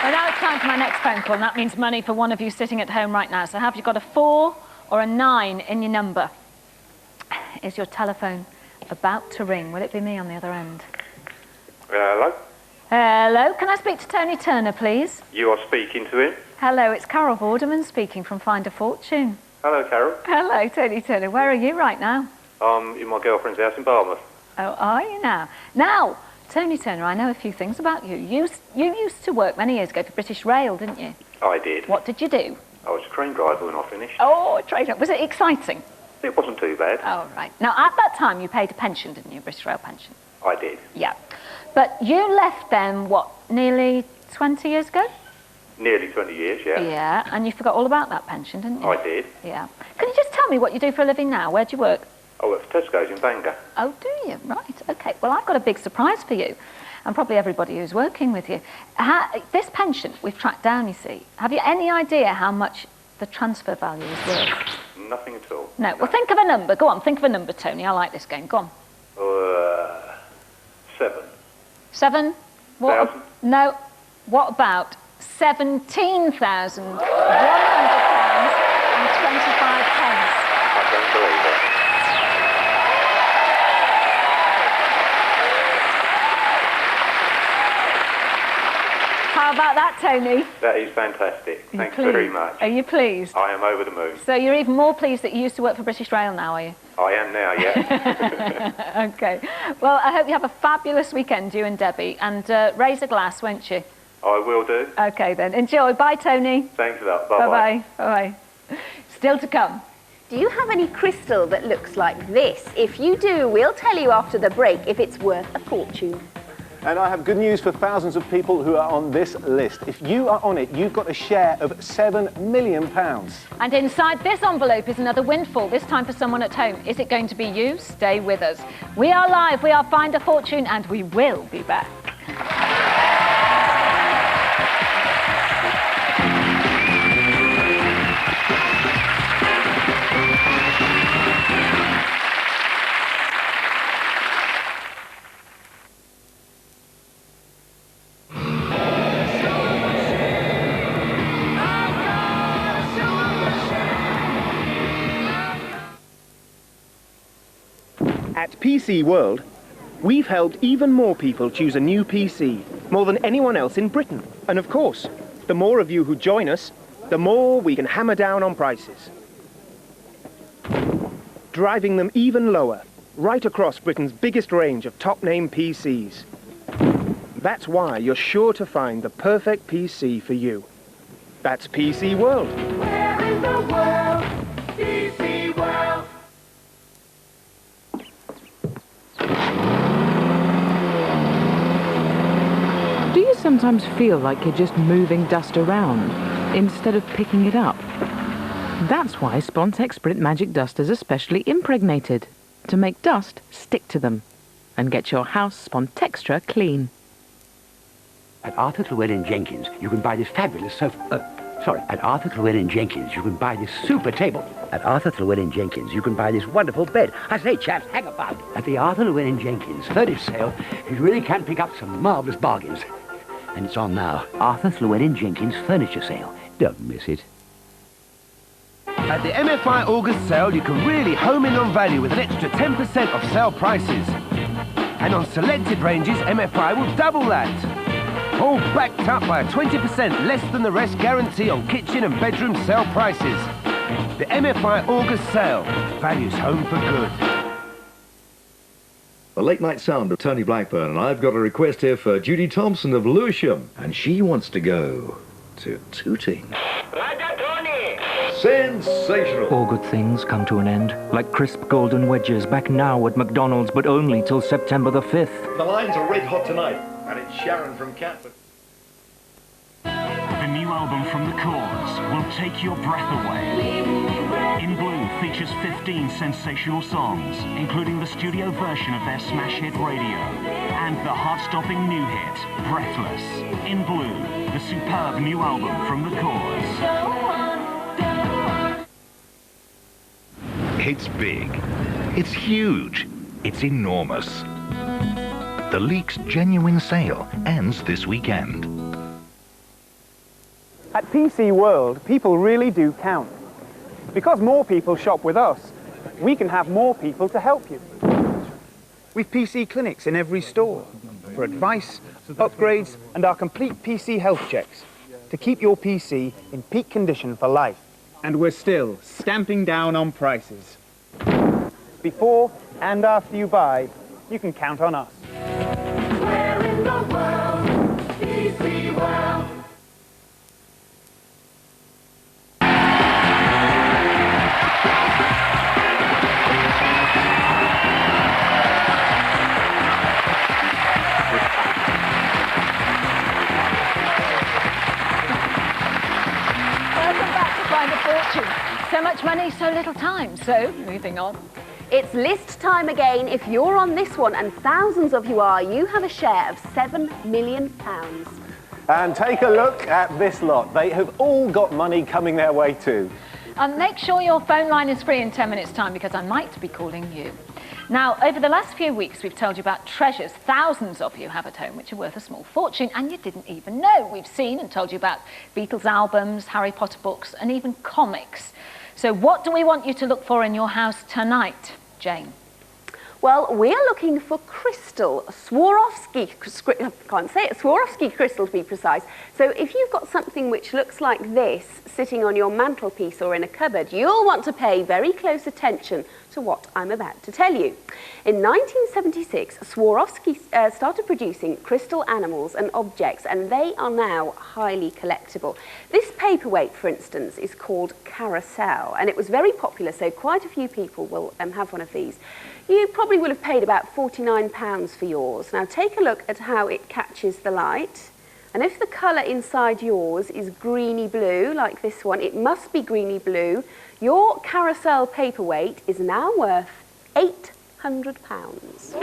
Well, now it's time for my next phone call, and that means money for one of you sitting at home right now. So have you got a 4 or a 9 in your number? Is your telephone about to ring? Will it be me on the other end? Hello? Hello, can I speak to Tony Turner, please? You are speaking to him. Hello, it's Carol Vorderman speaking from Find a Fortune. Hello, Carol. Hello, Tony Turner. Where are you right now? I'm in my girlfriend's house in Barmouth. Oh, are you now? Now, Tony Turner, I know a few things about you. You used to work many years ago for British Rail, didn't you? I did. What did you do? I was a train driver when I finished. Oh, a train driver. Was it exciting? It wasn't too bad. Oh, right. Now, at that time, you paid a pension, didn't you? A British Rail pension. I did. Yeah. But you left them, what, nearly 20 years ago? Nearly 20 years, yeah. Yeah, and you forgot all about that pension, didn't you? I did. Yeah. Can you just tell me what you do for a living now? Where do you work? I work for Tesco's in Bangor. Oh, do you? Right, OK. Well, I've got a big surprise for you, and probably everybody who's working with you. This pension we've tracked down, you see, have you any idea how much the transfer value is worth? Nothing at all. No. Well, think of a number. Go on, think of a number, Tony. I like this game. Go on. 7. 7? What? No. What about £17,100 and 25 pence? I don't believe it. How about that, Tony? That is fantastic. Thanks very much. Are you pleased? I am over the moon. So you're even more pleased that you used to work for British Rail now, are you? I am now, yeah. OK. Well, I hope you have a fabulous weekend, you and Debbie, and raise a glass, won't you? I will do. OK, then. Enjoy. Bye, Tony. Thanks a lot. Bye-bye. Bye-bye. Bye-bye. Still to come. Do you have any crystal that looks like this? If you do, we'll tell you after the break if it's worth a fortune. And I have good news for thousands of people who are on this list. If you are on it, you've got a share of £7 million. And inside this envelope is another windfall, this time for someone at home. Is it going to be you? Stay with us. We are live, we are Find a Fortune, and we will be back. At PC World, we've helped even more people choose a new PC, more than anyone else in Britain. And of course, the more of you who join us, the more we can hammer down on prices. Driving them even lower, right across Britain's biggest range of top-name PCs. That's why you're sure to find the perfect PC for you. That's PC World. Where in the world? PC World. Do you sometimes feel like you're just moving dust around instead of picking it up? That's why Spontex Sprint Magic Dusters are specially impregnated to make dust stick to them and get your house Spontextra clean. At Arthur Llewellyn Jenkins, you can buy this fabulous sofa. At Arthur Llewellyn Jenkins, you can buy this super table. At Arthur Llewellyn Jenkins, you can buy this wonderful bed. I say, chaps, hang about. At the Arthur Llewellyn Jenkins furniture sale, you really can pick up some marvellous bargains. And it's on now. Arthur Llewellyn Jenkins furniture sale. Don't miss it. At the MFI August sale, you can really home in on value with an extra 10% off sale prices. And on selected ranges, MFI will double that. All backed up by a 20% less than the rest guarantee on kitchen and bedroom sale prices. The MFI August sale. Values home for good. The late night sound of Tony Blackburn, and I've got a request here for Judy Thompson of Lewisham, and she wants to go to Tooting. Sensational! All good things come to an end, like crisp golden wedges back now at McDonald's, but only till September the 5th. The lines are red hot tonight, and it's Sharon from Catford. The new album from The Cause will take your breath away. In Blue features 15 sensational songs, including the studio version of their smash hit Radio, and the heart-stopping new hit, Breathless. In Blue, the superb new album from The Cause. It's big, it's huge, it's enormous. The Leaks Genuine Sale ends this weekend. At PC World, people really do count. Because more people shop with us, we can have more people to help you. We've PC clinics in every store for advice, upgrades, and our complete PC health checks to keep your PC in peak condition for life. And we're still stamping down on prices. Before and after you buy, you can count on us. Where in the world? PC World. So much money, so little time. So, moving on. It's list time again. If you're on this one, and thousands of you are, you have a share of £7 million. And take a look at this lot. They have all got money coming their way too. And make sure your phone line is free in 10 minutes' time, because I might be calling you. Now, over the last few weeks, we've told you about treasures thousands of you have at home, which are worth a small fortune, and you didn't even know. We've seen and told you about Beatles albums, Harry Potter books, and even comics. So what do we want you to look for in your house tonight, Jane? Well, we're looking for crystal, Swarovski, I can't say it, Swarovski crystal to be precise. So if you've got something which looks like this sitting on your mantelpiece or in a cupboard, you'll want to pay very close attention to what I'm about to tell you. In 1976, Swarovski started producing crystal animals and objects, and they are now highly collectible. This paperweight, for instance, is called Carousel, and it was very popular, so quite a few people will have one of these. You probably will have paid about £49 for yours. Now take a look at how it catches the light. And if the colour inside yours is greeny blue, like this one, it must be greeny blue. Your Carousel paperweight is now worth £800.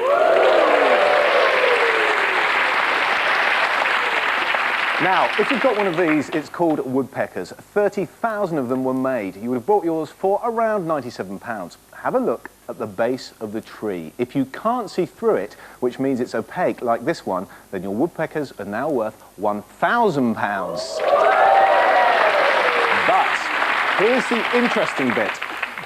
Now, if you've got one of these, it's called woodpeckers. 30,000 of them were made. You would have bought yours for around £97. Have a look at the base of the tree. If you can't see through it, which means it's opaque like this one, then your woodpeckers are now worth £1,000. But here's the interesting bit.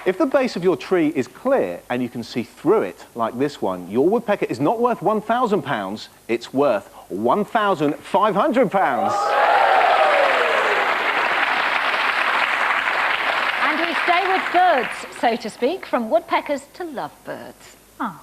If the base of your tree is clear and you can see through it like this one, your woodpecker is not worth £1,000, it's worth £1,500. And we stay with birds, so to speak, from woodpeckers to lovebirds. Oh.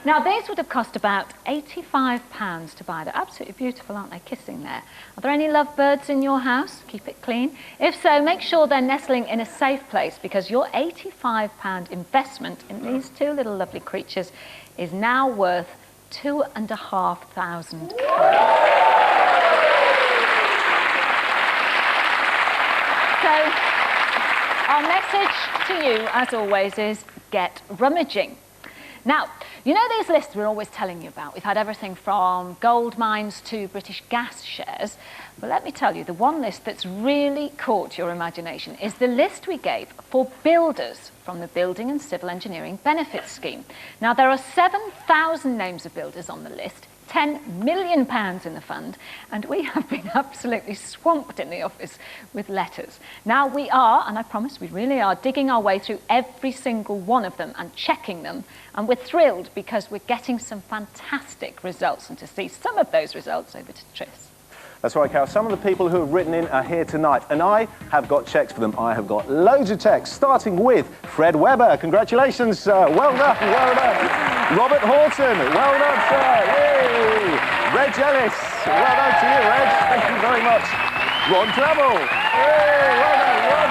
Now, these would have cost about £85 to buy. They're absolutely beautiful, aren't they, kissing there? Are there any lovebirds in your house? Keep it clean. If so, make sure they're nestling in a safe place, because your £85 investment in these two little lovely creatures is now worth £2,500. So, our message to you, as always, is get rummaging. Now, you know these lists we're always telling you about? We've had everything from gold mines to British gas shares. But let me tell you, the one list that's really caught your imagination is the list we gave for builders from the Building and Civil Engineering Benefits Scheme. Now, there are 7,000 names of builders on the list, £10 million in the fund, and we have been absolutely swamped in the office with letters. Now we are, and I promise we really are, digging our way through every single one of them and checking them, and we're thrilled because we're getting some fantastic results, and to see some of those results, over to Tris. That's right, Carol. Some of the people who have written in are here tonight, and I have got checks for them. I have got loads of texts, starting with Fred Webber. Congratulations, well done, well done. Robert Horton, well done, sir. Yay. Reg Ellis, well done to you, Reg. Thank you very much. Ron Travel, yay, well done, Ron.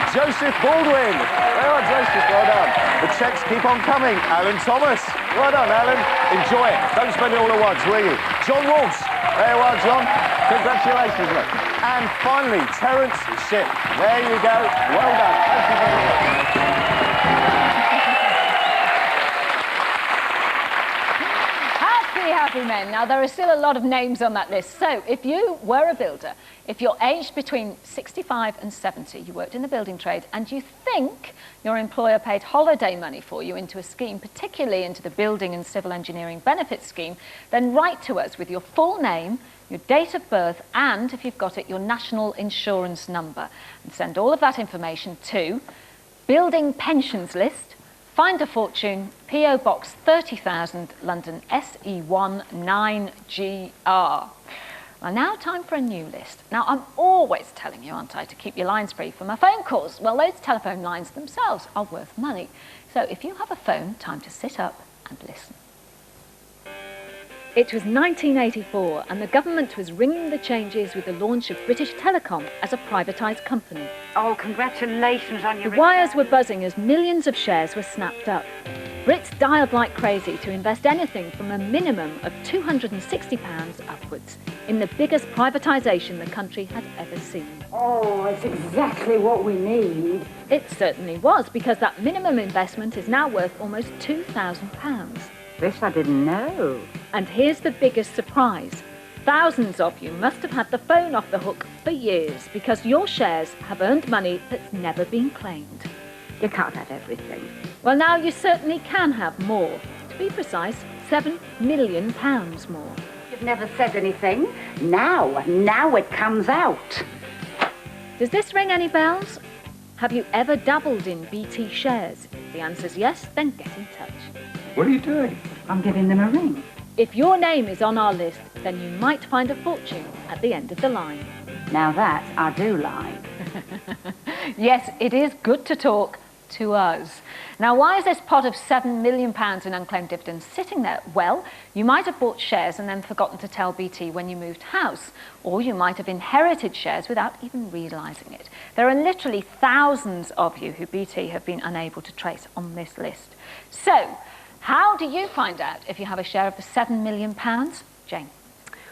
Joseph Baldwin, well done, Joseph, well done. The checks keep on coming. Alan Thomas, well done, Alan. Enjoy it. Don't spend it all at once, will you? John Wolves, there you are, John. Congratulations, mate. And finally, Terence Ship. There you go. Well done. Thank you very much. Happy men. Now, there are still a lot of names on that list. So, if you were a builder, if you're aged between 65 and 70, you worked in the building trade, and you think your employer paid holiday money for you into a scheme, particularly into the Building and Civil Engineering Benefits Scheme, then write to us with your full name, your date of birth, and, if you've got it, your national insurance number. And send all of that information to Building Pensions List, Find a Fortune, P.O. Box 30,000, London, SE1 9GR. Well, now time for a new list. Now, I'm always telling you, aren't I, to keep your lines free for my phone calls. Well, those telephone lines themselves are worth money. So if you have a phone, time to sit up and listen. It was 1984, and the government was ringing the changes with the launch of British Telecom as a privatised company. Oh, congratulations on your... The wires were buzzing as millions of shares were snapped up. Brits dialed like crazy to invest anything from a minimum of £260 upwards in the biggest privatisation the country had ever seen. Oh, it's exactly what we need. It certainly was, because that minimum investment is now worth almost £2,000. This I didn't know. And here's the biggest surprise. Thousands of you must have had the phone off the hook for years because your shares have earned money that's never been claimed. You can't have everything. Well, now you certainly can have more. To be precise, £7 million more. You've never said anything. Now it comes out. Does this ring any bells? Have you ever dabbled in BT shares? If the answer's yes, then get in touch. What are you doing? I'm giving them a ring. If your name is on our list, then you might find a fortune at the end of the line. Now that I do like. Yes, it is good to talk to us. Now, why is this pot of £7 million in unclaimed dividends sitting there? Well, you might have bought shares and then forgotten to tell BT when you moved house, or you might have inherited shares without even realising it. There are literally thousands of you who BT have been unable to trace on this list. So, how do you find out if you have a share of the £7 million? Jane?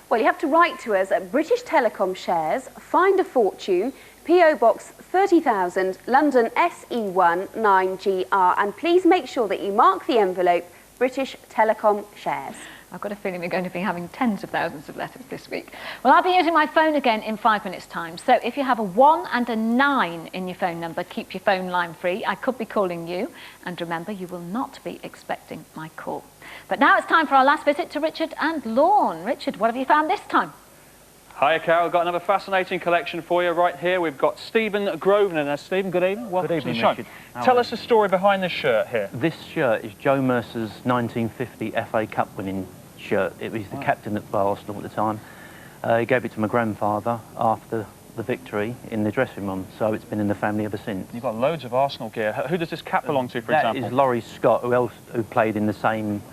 Well, you have to write to us at British Telecom Shares, Find a Fortune, P.O. Box 30,000, London, SE1 9GR. And please make sure that you mark the envelope British Telecom Shares. I've got a feeling we're going to be having tens of thousands of letters this week. Well, I'll be using my phone again in 5 minutes' time. So if you have a 1 and a 9 in your phone number, keep your phone line free. I could be calling you. And remember, you will not be expecting my call. But now it's time for our last visit to Richard and Lorne. Richard, what have you found this time? Hiya, Carol. I've got another fascinating collection for you right here. We've got Stephen Grosvenor. Now, Stephen, good evening. Welcome Good evening, to the show. Richard. Tell us the story behind this shirt here. This shirt is Joe Mercer's 1950 FA Cup winning shirt. It was the captain at Arsenal at the time. He gave it to my grandfather after the victory in the dressing room, so it's been in the family ever since. You've got loads of Arsenal gear. Who does this cap belong to, for example? That is Laurie Scott, who played in the same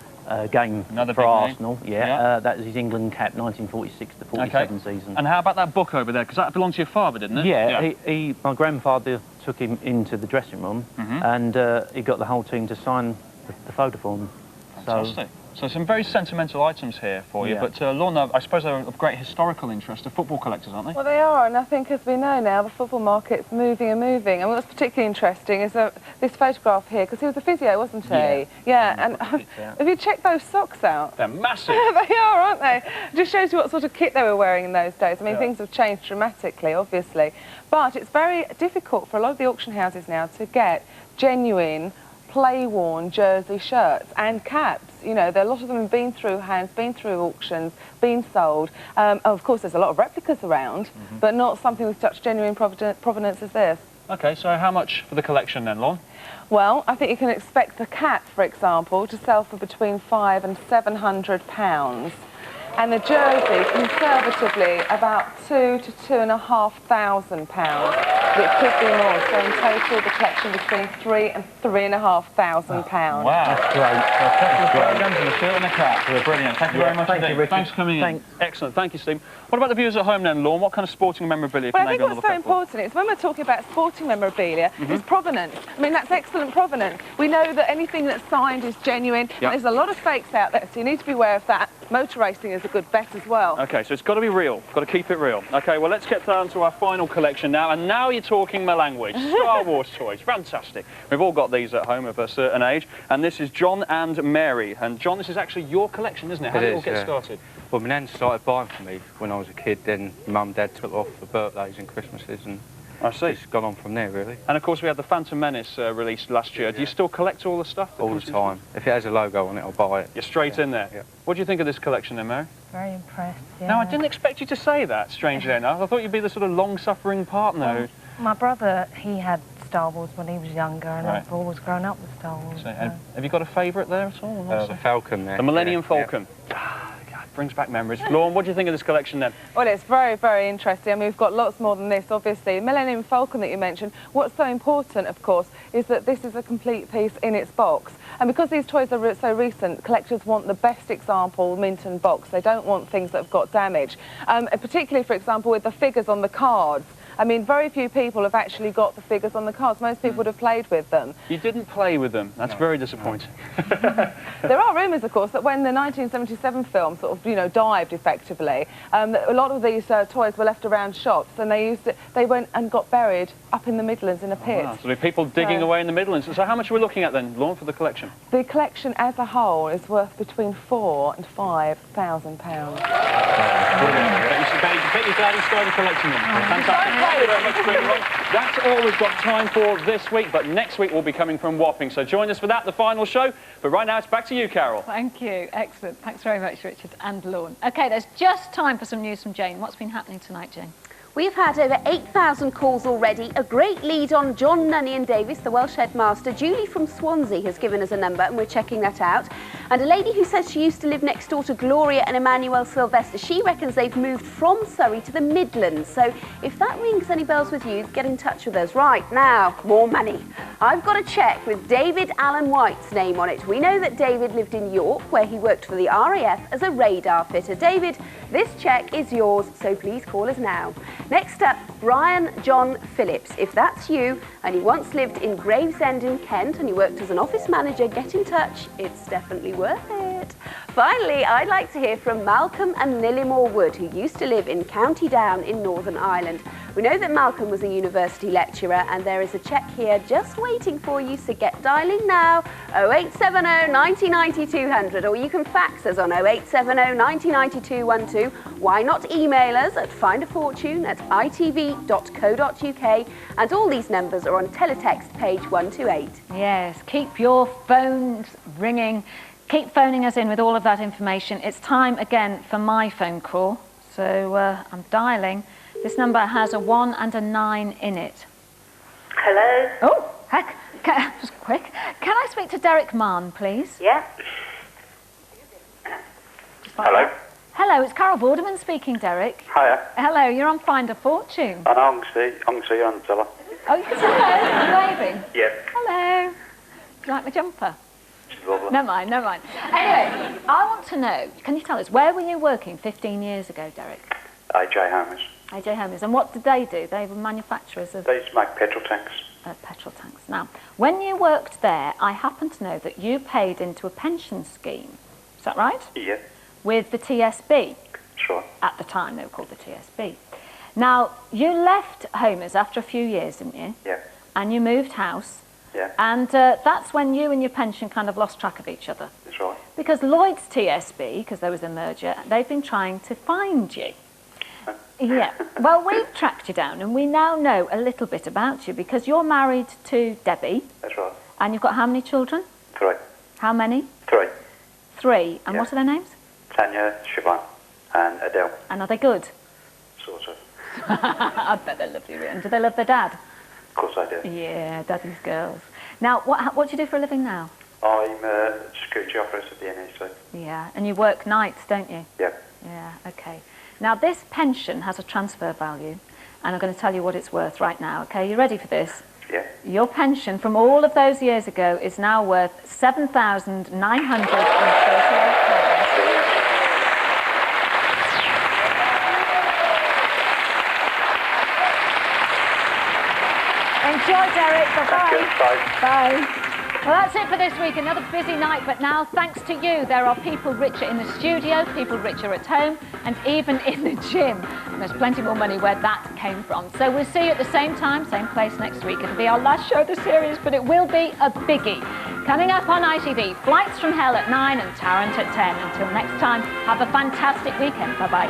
game Another for big name. Arsenal. Yeah. That was his England cap, 1946 to 47 season. And how about that book over there? Because that belonged to your father, didn't it? Yeah, my grandfather took him into the dressing room and he got the whole team to sign the photo for him. Fantastic. So some very sentimental items here for you, but Lorna, I suppose they're of great historical interest to football collectors, aren't they? Well, they are, and I think, as we know now, the football market's moving and moving. And what's particularly interesting is this photograph here, because he was a physio, wasn't he? Yeah, and have you checked those socks out? They're massive. They are, aren't they? It just shows you what sort of kit they were wearing in those days. I mean, things have changed dramatically, obviously. But it's very difficult for a lot of the auction houses now to get genuine, play-worn jersey shirts and caps. You know, a lot of them have been through hands, been through auctions, been sold. Of course, there's a lot of replicas around, but not something with such genuine provenance as this. OK, so how much for the collection then, Lorne? Well, I think you can expect the cap, for example, to sell for between £500 and £700. And the jersey, conservatively, about £2,000 to £2,500. But it could be more. So in total, the collection between £3,000 and £3,500. Wow, that's great. A couple of programmes and a shirt and a cap. They're brilliant. Thank you very much indeed. Richard. Thanks for coming in. Excellent. Thank you, Steve. What about the viewers at home then, Lorne? What kind of sporting memorabilia can they go and look at? Well, I think what's so important is when we're talking about sporting memorabilia is provenance. I mean, that's excellent provenance. We know that anything that's signed is genuine. And there's a lot of fakes out there, so you need to be aware of that. Motor racing is a good bet as well. OK, so it's got to be real. Got to keep it real. OK, well, let's get down to our final collection now. And now you're talking my language. Star Wars toys. Fantastic. We've all got these at home of a certain age. And this is John and Mary. And John, this is actually your collection, isn't it? How did it all get started? Well, my nan started buying for me when I was a kid. Then Mum and Dad took off for birthdays and Christmases. And I see. It's gone on from there, really. And, of course, we had the Phantom Menace released last year. Do you still collect all the stuff? All the time. If it has a logo on it, I'll buy it. You're straight in there? Yeah. What do you think of this collection then, Mary? Very impressed, yeah. Now, I didn't expect you to say that, strangely enough. I thought you'd be the sort of long-suffering partner. Well, my brother, he had Star Wars when he was younger, and I've always grown up with Star Wars. So, have you got a favourite there at all? The Falcon there. The Millennium Falcon. Brings back memories. Lorne, what do you think of this collection then? Well, it's very, very interesting. I mean, we've got lots more than this, obviously. Millennium Falcon that you mentioned, what's so important, of course, is that this is a complete piece in its box. And because these toys are so recent, collectors want the best example Minton box. They don't want things that have got damage. Particularly, for example, with the figures on the cards. I mean, very few people have actually got the figures on the cards. Most people would have played with them. You didn't play with them. That's very disappointing. There are rumours, of course, that when the 1977 film sort of, you know, dived effectively, a lot of these toys were left around shops, and they went and got buried up in the Midlands in a pit. Wow. So there are people digging away in the Midlands. So how much are we looking at then, Lorne, for the collection? The collection as a whole is worth between £4,000 and £5,000. Bet your daddy started collecting them. Fantastic. Thank you very much for being along. That's all we've got time for this week, but next week we'll be coming from Wapping. So join us for that, the final show. But right now it's back to you, Carol. Thank you. Excellent. Thanks very much, Richard and Lorne. OK, there's just time for some news from Jane. What's been happening tonight, Jane? We've had over 8,000 calls already, a great lead on John Nunnian Davis, the Welsh headmaster. Julie from Swansea has given us a number and we're checking that out. And a lady who says she used to live next door to Gloria and Emmanuel Sylvester, she reckons they've moved from Surrey to the Midlands. So if that rings any bells with you, get in touch with us. Right, now, more money. I've got a cheque with David Allen White's name on it. We know that David lived in York, where he worked for the RAF as a radar fitter. David, this cheque is yours, so please call us now. Next up, Brian John Phillips. If that's you and you once lived in Gravesend in Kent and you worked as an office manager, get in touch. It's definitely worth it. Finally, I'd like to hear from Malcolm and Lillimore Wood, who used to live in County Down in Northern Ireland. We know that Malcolm was a university lecturer, and there is a cheque here just waiting for you, so get dialing now, 0870 90 90 200, or you can fax us on 0870 90 90 212. Why not email us at findafortune@itv.co.uk, and all these numbers are on teletext page 128. Yes, keep your phones ringing. Keep phoning us in with all of that information. It's time again for my phone call. So I'm dialing. This number has a 1 and a 9 in it. Hello? Oh, heck. Just quick. Can I speak to Derek Mann, please? Yeah. Hello? Hello, it's Carol Vorderman speaking, Derek. Hiya. Hello, you're on Find a Fortune. I know, I can see you on the teller. Oh, you can say hello. Are you waving? Yep. Hello. Do you like my jumper? She's lovely. Never mind, never mind. Anyway, I want to know, can you tell us, where were you working 15 years ago, Derek? AJ Homers. AJ Homers. And what did they do? They were manufacturers of... They used to make petrol tanks. Petrol tanks. Now, when you worked there, I happen to know that you paid into a pension scheme. Is that right? Yeah. With the TSB. Sure. At the time, they were called the TSB. Now, you left Homers after a few years, didn't you? Yeah. And you moved house. Yeah. And that's when you and your pension kind of lost track of each other. That's right. Because Lloyd's TSB, because there was a merger, they've been trying to find you. Yeah. Well, we've tracked you down and we now know a little bit about you because you're married to Debbie. That's right. And you've got how many children? 3. How many? 3. 3. And Yeah. what are their names? Tanya, Siobhan, and Adele. And are they good? Sort of. I bet they're lovely. And do they love their dad? Of course I do. Yeah, daddy's girls. Now, what do you do for a living now? I'm a security operator at the NEC. Yeah, and you work nights, don't you? Yeah. Yeah, okay. Now, this pension has a transfer value, and I'm going to tell you what it's worth right now, okay? You ready for this? Yeah. Your pension from all of those years ago is now worth £7,938. Enjoy, Derek. Bye-bye. Bye. Well, that's it for this week. Another busy night, but now, thanks to you, there are people richer in the studio, people richer at home, and even in the gym. And there's plenty more money where that came from. So we'll see you at the same time, same place next week. It'll be our last show of the series, but it will be a biggie. Coming up on ITV, Flights from Hell at 9 and Tarrant at 10. Until next time, have a fantastic weekend. Bye-bye.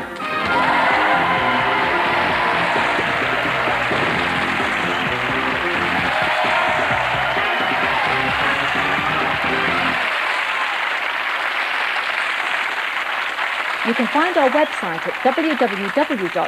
You can find our website at www.itv.co.uk.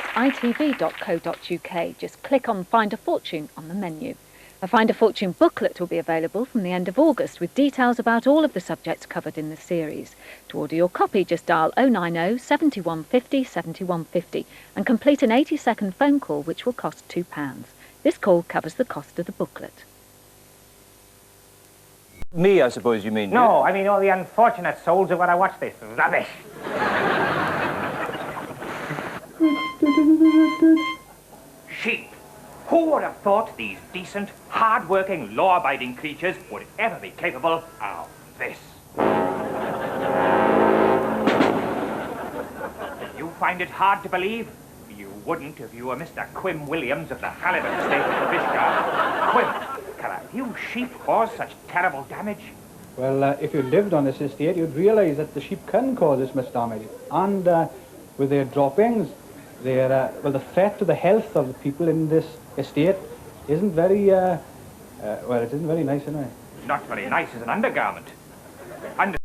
Just click on Find a Fortune on the menu. A Find a Fortune booklet will be available from the end of August with details about all of the subjects covered in the series. To order your copy, just dial 090 7150 7150 and complete an 80-second phone call which will cost £2. This call covers the cost of the booklet. Me, I suppose you mean? No, I mean all the unfortunate souls who want to watch this rubbish. Sheep. Who would have thought these decent, hard-working, law-abiding creatures would ever be capable of this? You find it hard to believe? You wouldn't if you were Mr. Quim Williams of the Halibut estate of the Fishguard. Quim, can a few sheep cause such terrible damage? Well, if you lived on this estate, you'd realise that the sheep can cause this much damage. And with their droppings, well, the threat to the health of the people in this estate isn't very, well, it isn't very nice anyway. Not very nice as an undergarment.